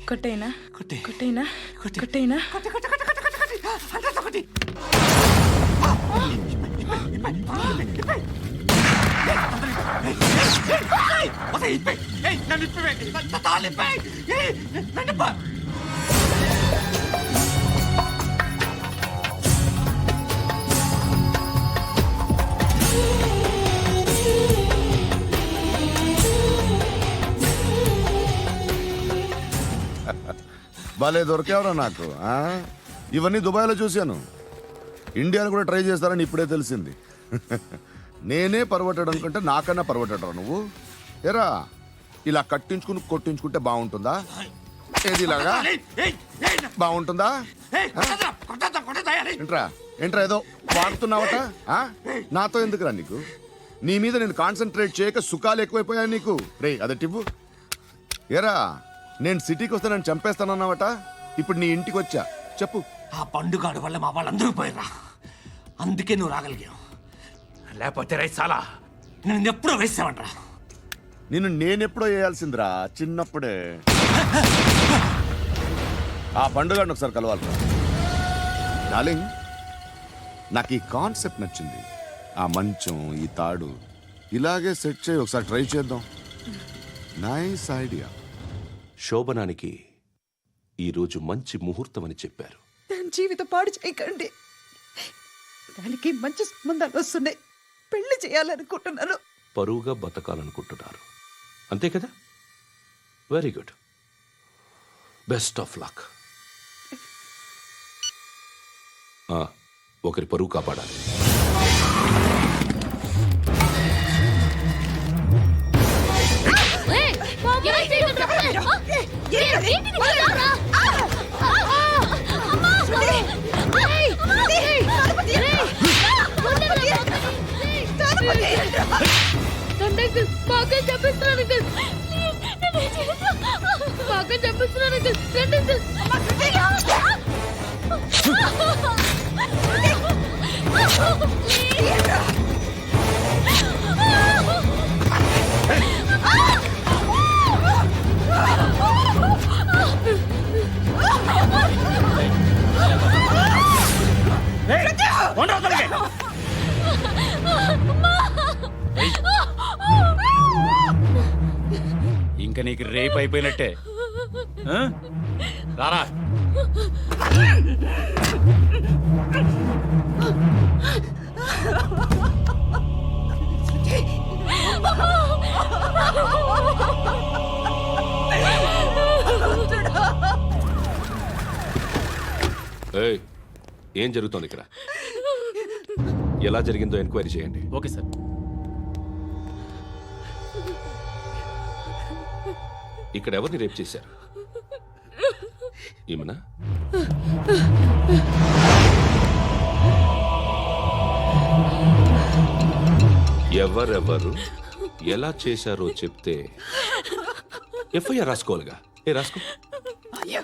కొట్టేనా కొట్టే. కొట్టేనా కొట్టే. కొట్టేనా భలే దొరికేవరా నాకు ఆ? ఇవన్నీ దుబాయ్లో చూశాను. ఇండియాలో కూడా ట్రై చేస్తారని ఇప్పుడే తెలిసింది. నేనే పరవట్టడం కంటే నాకన్నా పరవట్టడం నువ్వు. ఎరా ఇలా కట్టించుకుని కొట్టించుకుంటే బాగుంటుందా? ఏది ఇలాగా బాగుంటుందా? ఏంట్రా ఏదో వాడుతున్నావట? నాతో ఎందుకురా నీకు? నీ మీద నేను కాన్సన్ట్రేట్ చేయక సుఖాలు ఎక్కువైపోయా నీకు. రే అదటివ్వు. ఎరా నేను సిటీకి వస్తే నన్ను చంపేస్తానన్నావట, ఇప్పుడు నీ ఇంటికి వచ్చా. చెప్పు. ఆ పండుగాడు వల్ల మా వాళ్ళందరూ పోయిర్రా, అందుకే నువ్వు రాగలిగావు. లేకపోతే రైసాలా నేను ఎప్పుడో వేసావంట్రా. నిన్ను నేనెప్పుడో వేయాల్సిందిరా, చిన్నప్పుడే. ఆ పండుగను ఒకసారి కలవాలి డార్లింగ్. నాకు ఈ కాన్సెప్ట్ నచ్చింది. ఆ మంచం, ఈ తాడు ఇలాగే సెట్ చేయి, ఒకసారి ట్రై చేద్దాం. Nice idea. శోభనానికి ఈరోజు మంచి ముహూర్తం అని చెప్పారు. దాని జీవితం పాడు చేయకండి. దానికి మంచి సంబంధాలు వస్తున్నాయి, పెళ్లి చేయాలనుకుంటున్నాను. పరువుగా బతకాలనుకుంటున్నారు అంతే కదా? Very good, best of luck. ఒకరి పరువు కాపాడాలి. బాగా చెప్పిస్తున్నాను బాగా చెప్పిస్తున్నాను ఇంకా నీకు రేపు అయిపోయినట్టే. రారా. ఏయ్, ఏం జరుగుతోంది ఇక్కడ? ఎలా జరిగిందో ఎంక్వైరీ చేయండి. Okay sir. ఇక్కడ ఎవరిని రేప్ చేశారు? ఈమెనా? ఎవరెవరు ఎలా చేశారో చెప్తే ఎఫ్ఐఆర్ రాసుకోవాలిగా. రాసుకో. అయ్యో,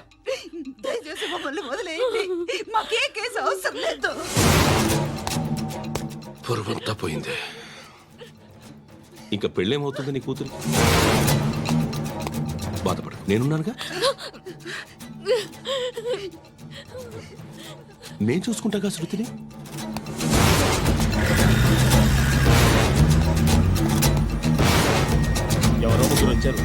దయచేసి మమ్మల్ని వదిలేయండి, మాకే కేసు అవసరం లేదు. పొరువంతా పోయింది. ఇంకా పెళ్ళేమవుతుంది నీ కూతురు? బాధపడు, నేనున్నానుగా. నేను చూసుకుంటాగా శృతిని. ఎవరో ముగ్గురు వచ్చారు.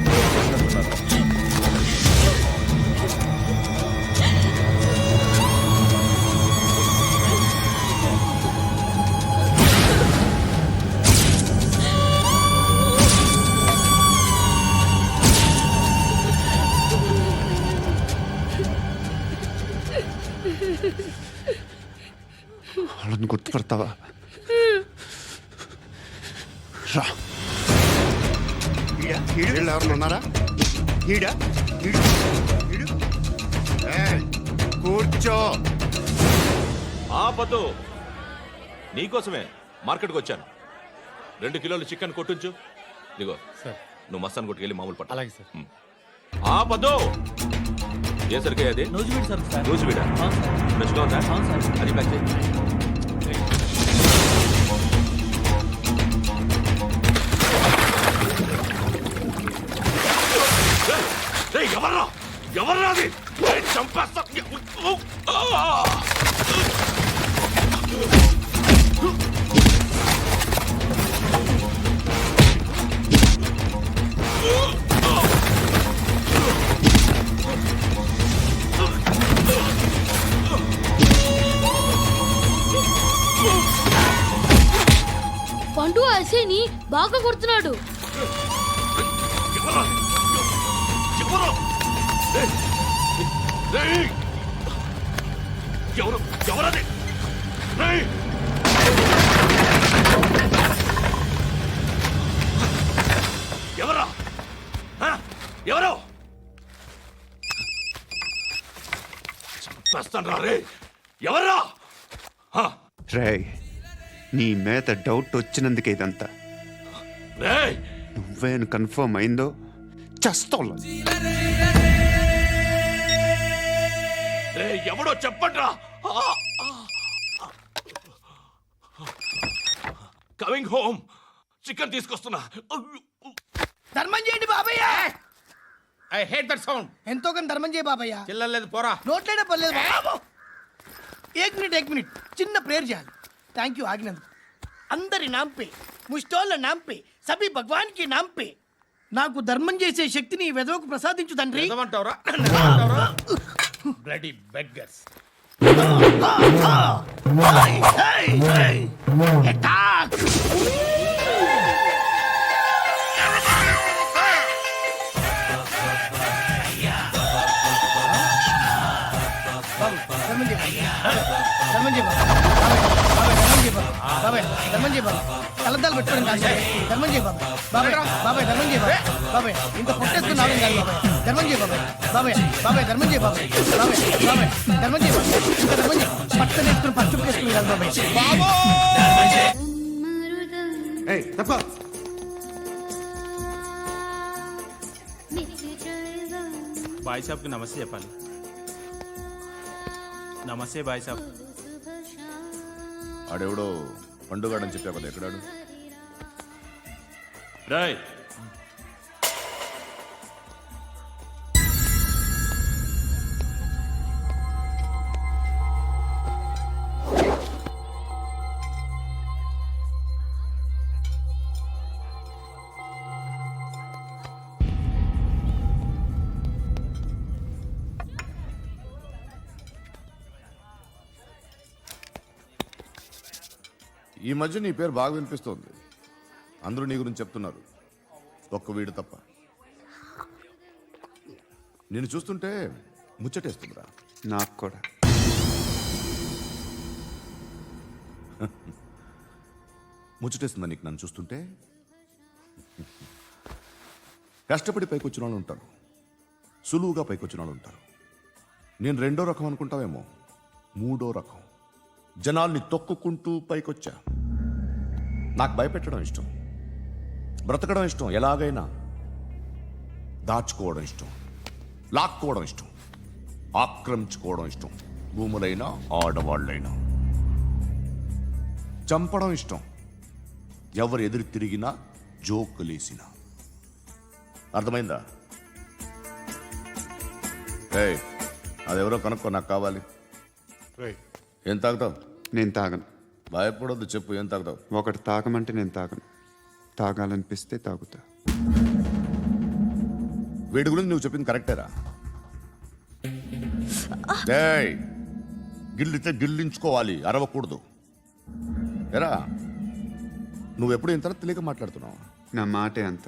వాళ్ళని గుర్తుపడతావా? రా. వీళ్ళు ఎవరు ఉన్నారా? కూర్చో. ఆపదు, నీకోసమే మార్కెట్కి వచ్చాను. 2 కిలోలు చికెన్ కొట్టుంచు. ఇదిగో సార్. నువ్వు మస్తాన్ కొట్టుకెళ్ళి మామూలు పట్టు. అలాగే సార్. ఆపదు. ఏ సరికే అది? నూజివీడు సార్. నూజివీడా? ఫ్రెష్గా ఉందా? అది ప్యాక్ చేయి. ఎవర్రా ఎవరు రాది చంపేస్తా పండు అసేని బాగా కొడుతున్నాడు. ఎవరు ఎవరది ఎవరా ఎవరు చంపేస్తాను రా రే ఎవరా రే నీ మీద డౌట్ వచ్చినందుకే ఇదంతా. రే నువ్వేను కన్ఫర్మ్ అయిందో చస్తావు. రే ఎవడో చెప్పట్రా కమింగ్ హోమ్ చికెన్ తీసుకొస్తున్నా. ధర్మం చేయండి బాబయ్య. I hate that sound. ఎంతో కొంత ధర్మం చేయ బాబయ్య. చిల్లలేదు పోరా. నోట్లేనే పర్లేదు బాబు. ఏక్ మినిట్ చిన్న ప్రేయర్ చేయాలి. థ్యాంక్ యూ ఆగినందుకు. అందరి నాంపే ముష్టోళ్ళ నాంపే సభి భగవాన్ కి నాంపే నాకు ధర్మం చేసే శక్తిని ఈ వెదవకు ప్రసాదించు తండ్రి. నిజమంటావురా? Bloody beggars. అటాక్. బాబు ధర్మం చేయ ధర్మం చేయ బాబాయ్ ధర్మం చేయ బాబు. కలద్దాలు పెట్టుకోండి కాదు ధర్మం చేయ బాబాయ్. బాబాయ్ ధర్మం చేయ బాబాయ్. ఇంత పొట్టేసుకుని రావడం కాదు బాబాయ్. ధర్మం చేయ బాబాయ్ ధర్మం చేయ బాబాయ్. ధర్మం చేయ బాబాయ్. ఇంకా ధర్మం చేయ పట్టణ వేసుకుని పచ్చుకు వేసుకుని కాదు బాబాయ్. भाई साहब की नमस्ते చెప్పాలి. నమస్తే భాయ్ సాబ్. ఆడెవడో పండుగాడని చెప్పావు కదా, ఎక్కడాడు? రాయ్ ఈ మధ్య నీ పేరు బాగా వినిపిస్తోంది. అందరూ నీ గురించి చెప్తున్నారు, ఒక్క వీడు తప్ప. నేను చూస్తుంటే ముచ్చటేస్తుందిరా. నాకు కూడా. ముచ్చటేస్తుందా నీకు నన్ను చూస్తుంటే? కష్టపడి పైకొచ్చిన వాళ్ళు ఉంటారు, సులువుగా పైకొచ్చిన వాళ్ళు ఉంటారు. నేను రెండో రకం అనుకుంటావేమో, మూడో రకం. జనాల్ని తొక్కుకుంటూ పైకొచ్చా. నాకు భయపెట్టడం ఇష్టం, బ్రతకడం ఇష్టం, ఎలాగైనా దాచుకోవడం ఇష్టం, లాక్కోవడం ఇష్టం, ఆక్రమించుకోవడం ఇష్టం. భూములైనా ఆడవాళ్ళైనా చంపడం ఇష్టం, ఎవరు ఎదురు తిరిగినా జోకులేసినా. అర్థమైందా? ఏయ్, అదెవరో కనుక్కో, నాకు కావాలి. ఏం తాగుతావు? నేను తాగను. భయపడొద్దు, చెప్పు ఏం తాగుతావు? ఒకటి తాగమంటే నేను తాగను. తాగాలనిపిస్తే తాగుతా. వీడి గురించి నువ్వు చెప్పింది కరెక్టేరా? ఏయ్, గిల్లితే గిల్లించుకోవాలి, అరవకూడదు. ఎరా, నువ్వెప్పుడు ఇంత తెలియక మాట్లాడుతున్నావు? నా మాటే అంత.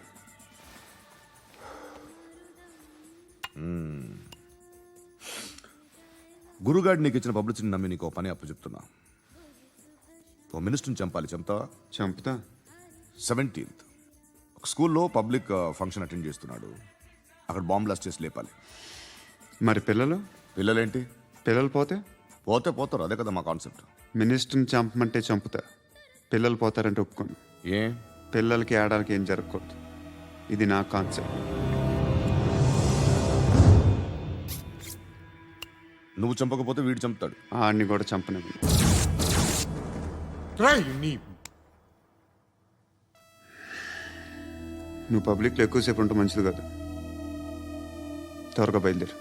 గురుగాడు నీకు ఇచ్చిన పబ్లిసిటీని నమ్మి నీకు పని అప్పు చెప్తున్నా. ఓ మినిస్టర్ని చంపాలి, చంపుతావా? చంపుతా. 17th ఒక స్కూల్లో పబ్లిక్ ఫంక్షన్ అటెండ్ చేస్తున్నాడు. అక్కడ బాంబ్ బ్లాస్ట్ చేసి లేపాలి. మరి పిల్లలు? పిల్లలేంటి? పిల్లలు పోతే పోతే పోతారు, అదే కదా మా కాన్సెప్ట్. మినిస్టర్ని చంపమంటే చంపుతా, పిల్లలు పోతారంటే ఒప్పుకోను. ఏ? పిల్లలకి ఆడాలకి ఏం జరగకూడదు. ఇది నా కాన్సెప్ట్. నువ్వు చంపకపోతే వీడు చంపుతాడు. ఆడిని కూడా చంపనివ్వను. నువ్వు పబ్లిక్లో ఎక్కువసేపు ఉంటే మంచిది కాదు. త్వరగా బయలుదేరు.